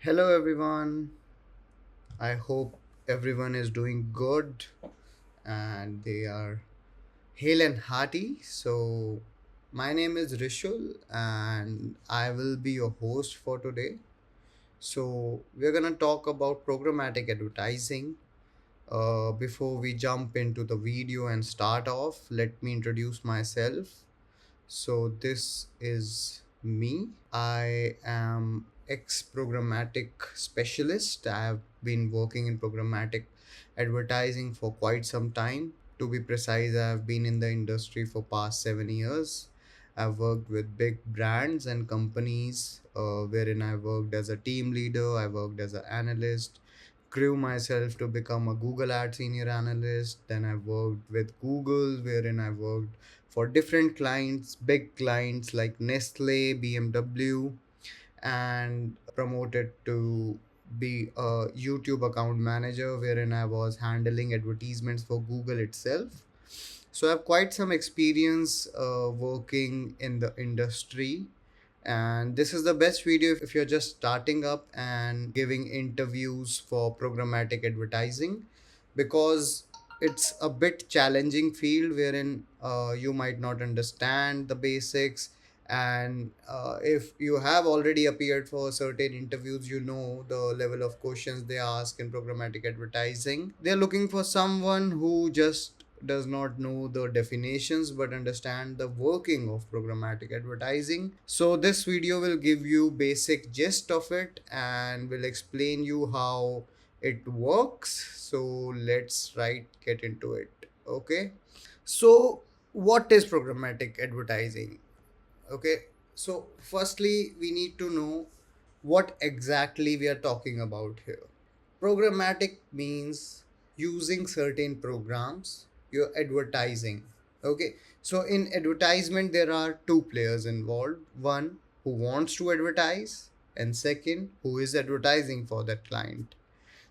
Hello, everyone. I hope everyone is doing good and they are hale and hearty. So, my name is Rishul and I will be your host for today. So, we're going to talk about programmatic advertising. Before we jump into the video and start off, let me introduce myself. So, this is me. I am ex programmatic specialist. I have been working in programmatic advertising for quite some time. To be precise, I have been in the industry for past 7 years. I've worked with big brands and companies wherein I worked as a team leader, I worked as an analyst, grew myself to become a Google Ad senior analyst. Then I worked with Google, wherein I worked for different clients, big clients like Nestle, BMW, and promoted to be a YouTube account manager, wherein I was handling advertisements for Google itself. So I have quite some experience working in the industry, and this is the best video if you're just starting up and giving interviews for programmatic advertising, because it's a bit challenging field wherein you might not understand the basics. And if you have already appeared for certain interviews, you know the level of questions they ask in programmatic advertising. They're looking for someone who just does not know the definitions but understand the working of programmatic advertising. So this video will give you basic gist of it and will explain you how it works. So let's right get into it. Okay. So what is programmatic advertising? Okay. So firstly, we need to know what exactly we are talking about here. Programmatic means using certain programs, you're advertising. Okay. So in advertisement, there are two players involved. One who wants to advertise, and second who is advertising for that client.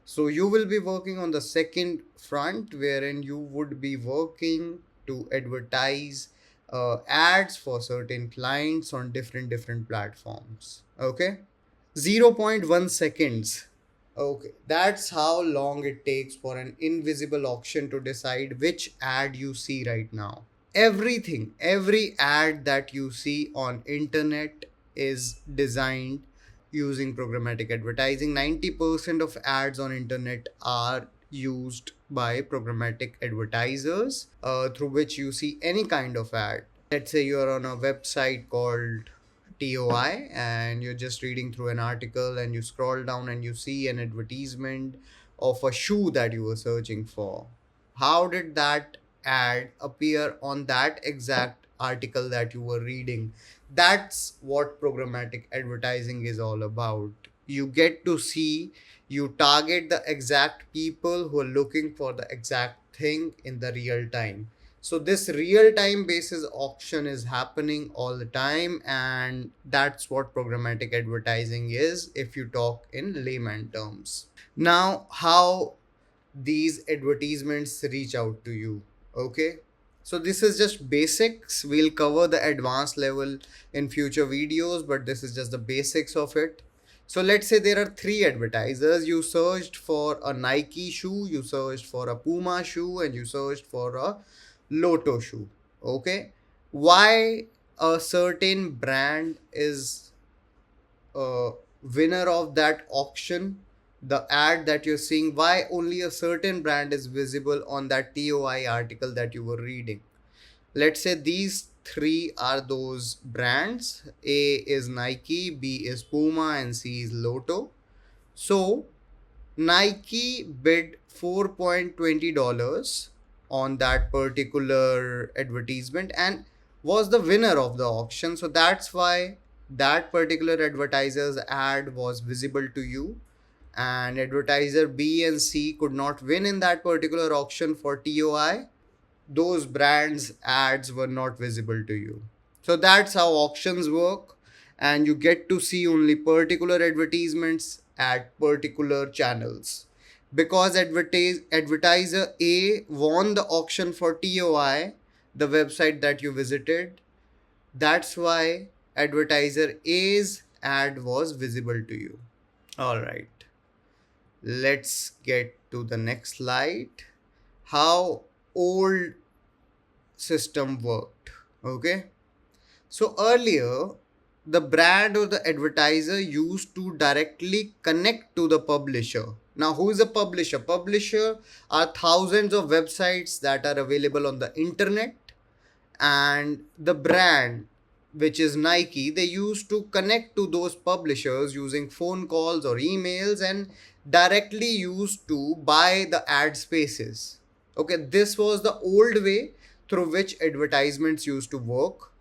So you will be working on the second front, wherein you would be working to advertise ads for certain clients on different platforms. Okay. Zero point 0.1 seconds. Okay, that's how long it takes for an invisible auction to decide which ad you see right now. Every ad that you see on internet is designed using programmatic advertising. 90% of ads on internet are used by programmatic advertisers, through which you see any kind of ad. Let's say you're on a website called TOI and you're just reading through an article and you scroll down and you see an advertisement of a shoe that you were searching for. How did that ad appear on that exact article that you were reading? That's what programmatic advertising is all about. You get to see, you target the exact people who are looking for the exact thing in the real time. So this real time basis auction is happening all the time, and that's what programmatic advertising is if you talk in layman terms. Now, how these advertisements reach out to you? Okay, so this is just basics. We'll cover the advanced level in future videos, but this is just the basics of it. So let's say there are three advertisers. You searched for a Nike shoe, you searched for a Puma shoe, and you searched for a Lotto shoe. Okay, why a certain brand is a winner of that auction, the ad that you're seeing, why only a certain brand is visible on that TOI article that you were reading? Let's say these three are those brands. A is Nike, B is Puma, and C is Lotto. So Nike bid $4.20 on that particular advertisement and was the winner of the auction. So that's why that particular advertiser's ad was visible to you, and advertiser B and C could not win in that particular auction for TOI. Those brands' ads were not visible to you. So that's how auctions work, and you get to see only particular advertisements at particular channels. Because advertiser A won the auction for TOI, the website that you visited, that's why advertiser A's ad was visible to you. All right, let's get to the next slide. How old system worked. Okay. So earlier, the brand or the advertiser used to directly connect to the publisher. Now, who is a publisher? Publisher are thousands of websites that are available on the internet, and the brand, which is Nike, they used to connect to those publishers using phone calls or emails and directly used to buy the ad spaces. Okay, this was the old way through which advertisements used to work.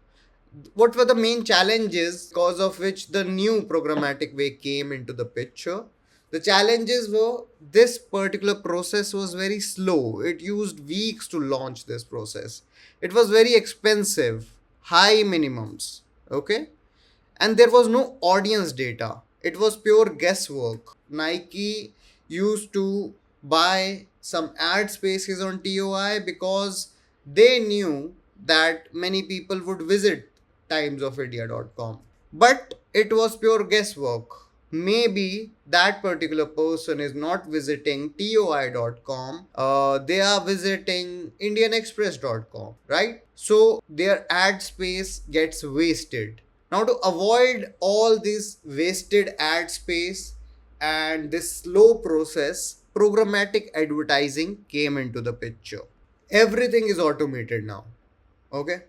What were the main challenges because of which the new programmatic way came into the picture? The challenges were this particular process was very slow. It used weeks to launch this process. It was very expensive, high minimums. Okay, and there was no audience data. It was pure guesswork. Nike used to buy some ad spaces on TOI because they knew that many people would visit timesofindia.com. But it was pure guesswork. Maybe that particular person is not visiting toi.com, they are visiting indianexpress.com, right? So their ad space gets wasted. Now, to avoid all this wasted ad space and this slow process, programmatic advertising came into the picture. Everything is automated now. Okay.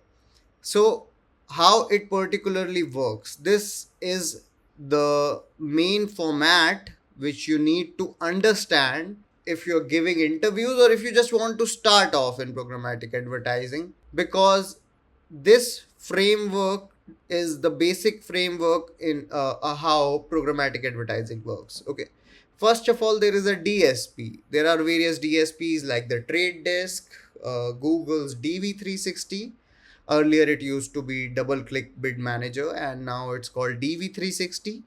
So, how it particularly works? This is the main format which you need to understand if you're giving interviews or if you just want to start off in programmatic advertising, because this framework is the basic framework in how programmatic advertising works. Okay. First of all, there is a DSP. There are various DSPs like the Trade Desk, Google's DV360. Earlier, it used to be DoubleClick Bid Manager, and now it's called DV360.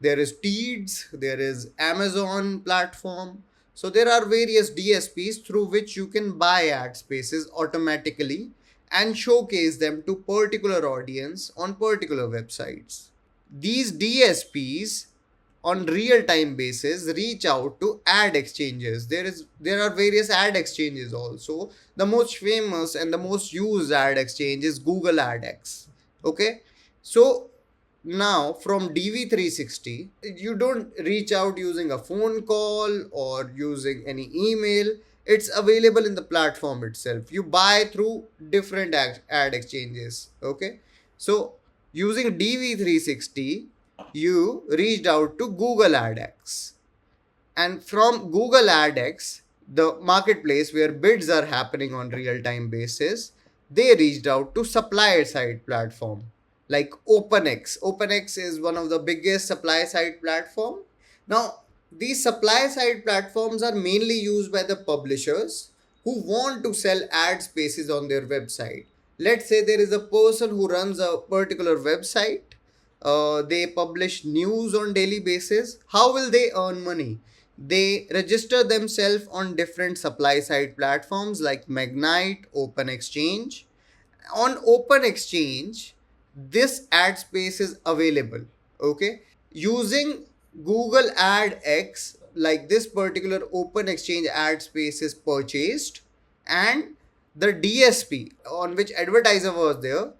There is Teads, there is Amazon platform. So there are various DSPs through which you can buy ad spaces automatically and showcase them to particular audience on particular websites. These DSPs on real time basis reach out to ad exchanges. There are various ad exchanges also. The most famous and the most used ad exchange is Google AdX. Okay, so now from DV360 you don't reach out using a phone call or using any email. It's available in the platform itself. You buy through different ad exchanges. Okay, so using DV360 you reached out to Google AdX, and from Google AdX, the marketplace where bids are happening on real time basis, they reached out to supplier side platform like OpenX. OpenX is one of the biggest supply side platform. Now, these supply side platforms are mainly used by the publishers who want to sell ad spaces on their website. Let's say there is a person who runs a particular website. They publish news on daily basis. How will they earn money? They register themselves on different supply side platforms like Magnite, Open Exchange. On Open Exchange, this ad space is available. Okay, using Google Ad X, like this particular Open Exchange ad space is purchased, and the DSP on which advertiser was there,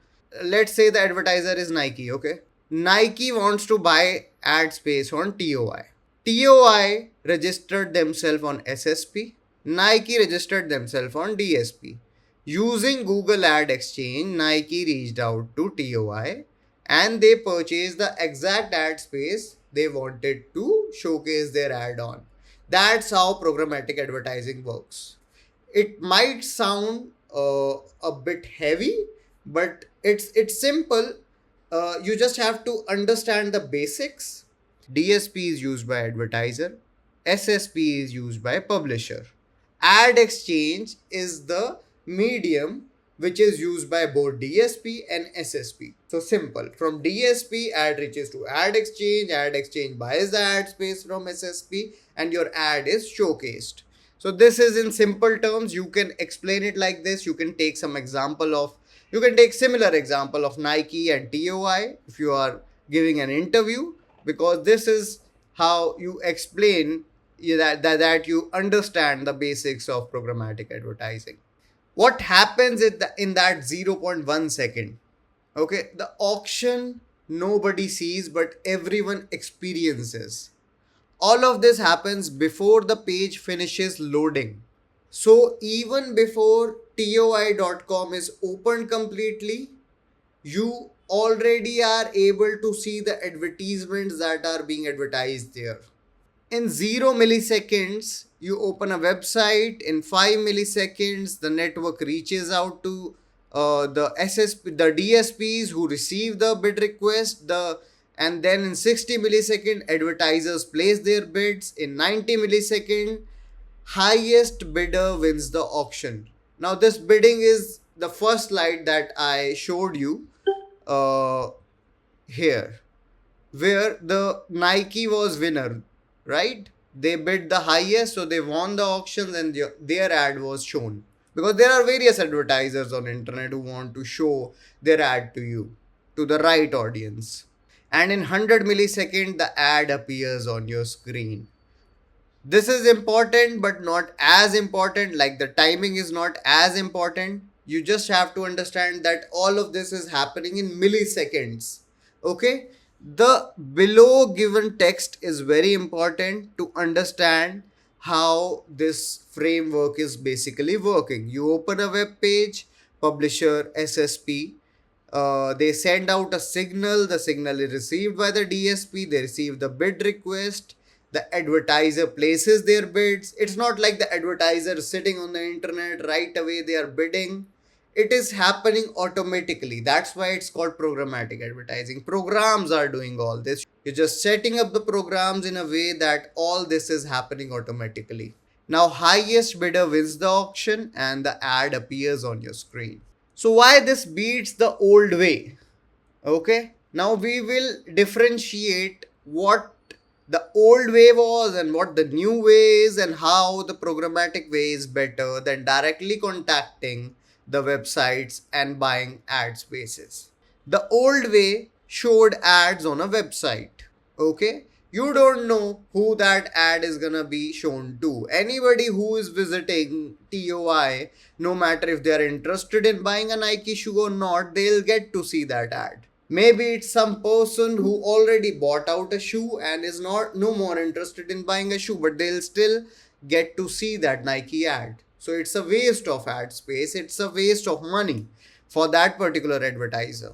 let's say the advertiser is Nike. Okay, Nike wants to buy ad space on TOI. TOI registered themselves on SSP. Nike registered themselves on DSP. Using Google Ad Exchange, Nike reached out to TOI and they purchased the exact ad space they wanted to showcase their ad on. That's how programmatic advertising works. It might sound a bit heavy, but it's simple. You just have to understand the basics. DSP is used by advertiser, SSP is used by publisher. Ad exchange is the medium which is used by both DSP and SSP. So simple. From DSP, ad reaches to ad exchange buys the ad space from SSP, and your ad is showcased. So this is in simple terms. You can explain it like this. You can take some example of, you can take similar example of Nike and TOI if you are giving an interview, because this is how you explain that you understand the basics of programmatic advertising. What happens in that zero point 0.1 second? Okay, the auction nobody sees but everyone experiences. All of this happens before the page finishes loading. So even before toi.com is opened completely, you already are able to see the advertisements that are being advertised there. In 0 milliseconds, you open a website. In 5 milliseconds, the network reaches out to the SSP, the DSPs who receive the bid request. And then in 60 milliseconds, advertisers place their bids. In 90 milliseconds, highest bidder wins the auction. Now, this bidding is the first slide that I showed you uh, here, where the Nike was winner, right? They bid the highest, so they won the auctions, and their ad was shown. Because there are various advertisers on internet who want to show their ad to you, to the right audience. And in 100 millisecond, the ad appears on your screen. This is important but not as important, like the timing is not as important. You just have to understand that all of this is happening in milliseconds. Okay, the below given text is very important to understand how this framework is basically working. You open a web page, publisher, SSP, they send out a signal. The signal is received by the DSP. They receive the bid request. The advertiser places their bids. It's not like the advertiser sitting on the internet right away they are bidding. It is happening automatically. That's why it's called programmatic advertising. Programs are doing all this. You're just setting up the programs in a way that all this is happening automatically. Now, highest bidder wins the auction and the ad appears on your screen. So why this beats the old way? Okay, now we will differentiate what the old way was and what the new way is, and how the programmatic way is better than directly contacting the websites and buying ad spaces. The old way showed ads on a website. Okay, you don't know who that ad is gonna be shown to. Anybody who is visiting TOI, no matter if they are interested in buying a Nike shoe or not, they'll get to see that ad. Maybe it's some person who already bought out a shoe and is not no more interested in buying a shoe, but they'll still get to see that Nike ad. So it's a waste of ad space, it's a waste of money for that particular advertiser.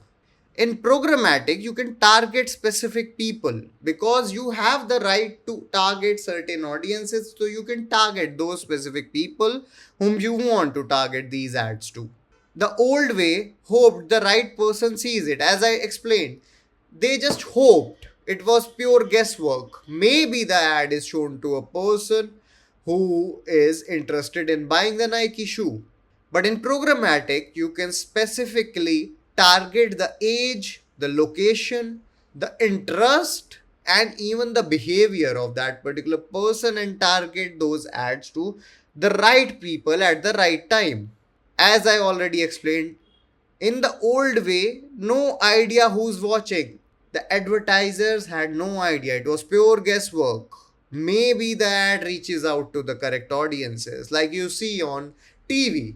In programmatic, you can target specific people because you have the right to target certain audiences, so you can target those specific people whom you want to target these ads to. The old way hoped the right person sees it. As I explained, they just hoped. It was pure guesswork. Maybe the ad is shown to a person who is interested in buying the Nike shoe. But in programmatic, you can specifically target the age, the location, the interest, and even the behavior of that particular person and target those ads to the right people at the right time. As I already explained, in the old way, no idea who's watching. The advertisers had no idea. It was pure guesswork. Maybe the ad reaches out to the correct audiences, like you see on TV.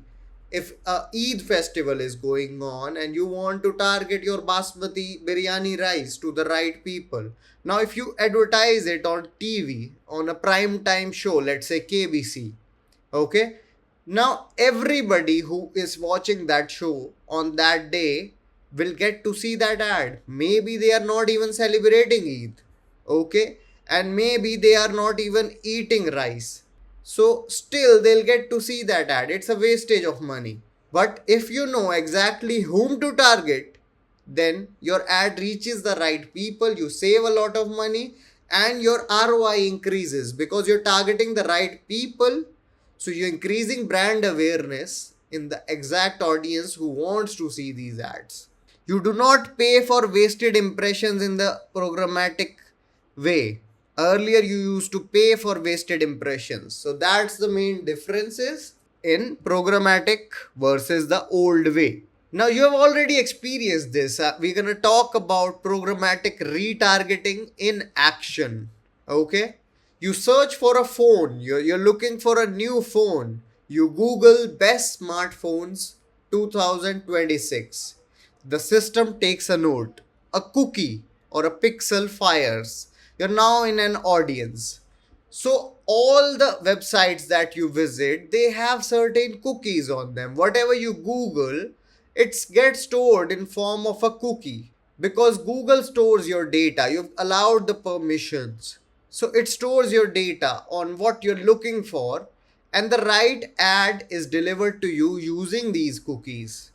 If a Eid festival is going on and you want to target your basmati biryani rice to the right people, now if you advertise it on TV on a prime time show, let's say KBC, okay, now everybody who is watching that show on that day will get to see that ad. Maybe they are not even celebrating Eid, okay, and maybe they are not even eating rice, so still they'll get to see that ad. It's a wastage of money. But if you know exactly whom to target, then your ad reaches the right people, you save a lot of money, and your ROI increases because you're targeting the right people. So you're increasing brand awareness in the exact audience who wants to see these ads. You do not pay for wasted impressions in the programmatic way. Earlier you used to pay for wasted impressions. So that's the main differences in programmatic versus the old way. Now you have already experienced this. We're going to talk about programmatic retargeting in action. Okay, you search for a phone, you're looking for a new phone, you google best smartphones 2026. The system takes a note, a cookie or a pixel fires, you're now in an audience. So all the websites that you visit, they have certain cookies on them. Whatever you google, it gets stored in form of a cookie, because Google stores your data. You've allowed the permissions. So it stores your data on what you're looking for, and the right ad is delivered to you using these cookies.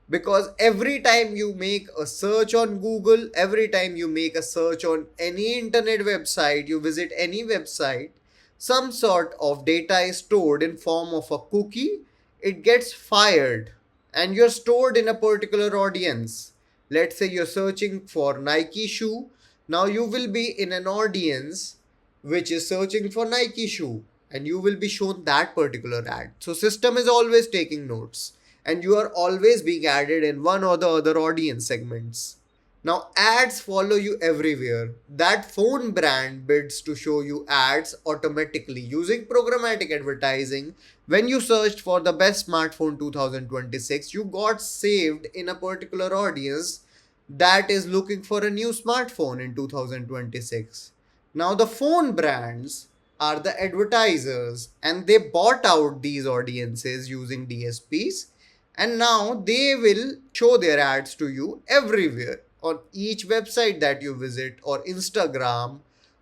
Because every time you make a search on Google, every time you make a search on any internet website, you visit any website, some sort of data is stored in form of a cookie. It gets fired and you're stored in a particular audience. Let's say you're searching for Nike shoe. Now you will be in an audience which is searching for Nike shoe, and you will be shown that particular ad. So system is always taking notes, and you are always being added in one or the other audience segments. Now ads follow you everywhere. That phone brand bids to show you ads automatically using programmatic advertising. When you searched for the best smartphone 2026, you got saved in a particular audience that is looking for a new smartphone in 2026. Now the phone brands are the advertisers, and they bought out these audiences using DSPs, and now they will show their ads to you everywhere on each website that you visit, or Instagram,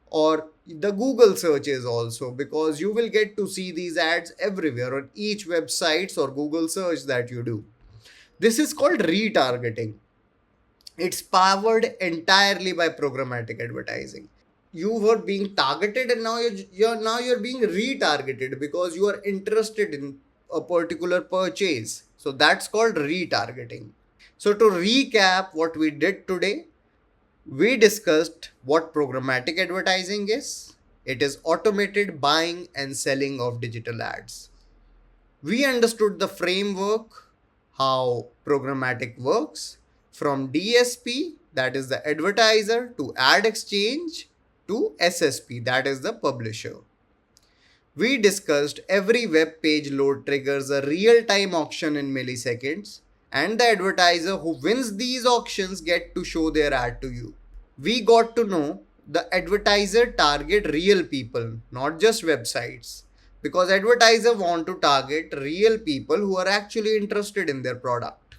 or the Google searches also, because you will get to see these ads everywhere on each websites or Google search that you do. This is called retargeting. It's powered entirely by programmatic advertising. You were being targeted, and now you're being retargeted because you are interested in a particular purchase. So that's called retargeting. So to recap what we did today, we discussed what programmatic advertising is. It is automated buying and selling of digital ads. We understood the framework, how programmatic works, from DSP, that is the advertiser, to ad exchange, to SSP, that is the publisher. We discussed every web page load triggers a real time auction in milliseconds, and the advertiser who wins these auctions get to show their ad to you. We got to know the advertiser target real people, not just websites, because advertiser want to target real people who are actually interested in their product.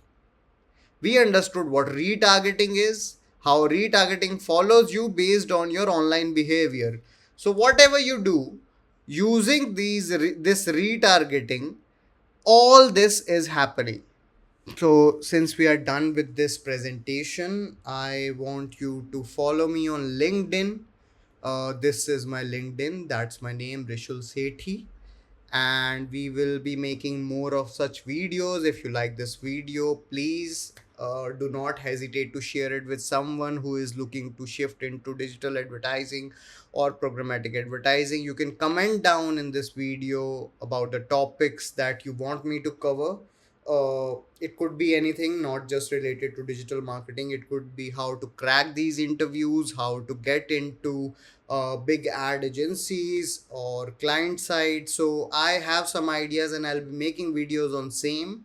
We understood what retargeting is, how retargeting follows you based on your online behavior. So whatever you do using this retargeting, all this is happening. So, since we are done with this presentation, I want you to follow me on LinkedIn. This is my LinkedIn. That's my name, Rishul Sethi. And we will be making more of such videos. If you like this video, please do not hesitate to share it with someone who is looking to shift into digital advertising or programmatic advertising. You can comment down in this video about the topics that you want me to cover. It could be anything, not just related to digital marketing. It could be how to crack these interviews, how to get into big ad agencies or client side. So I have some ideas and I'll be making videos on same.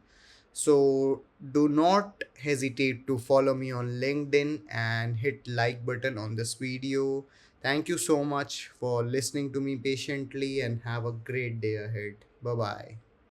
So do not hesitate to follow me on LinkedIn and hit like button on this video. Thank you so much for listening to me patiently, and have a great day ahead. Bye bye.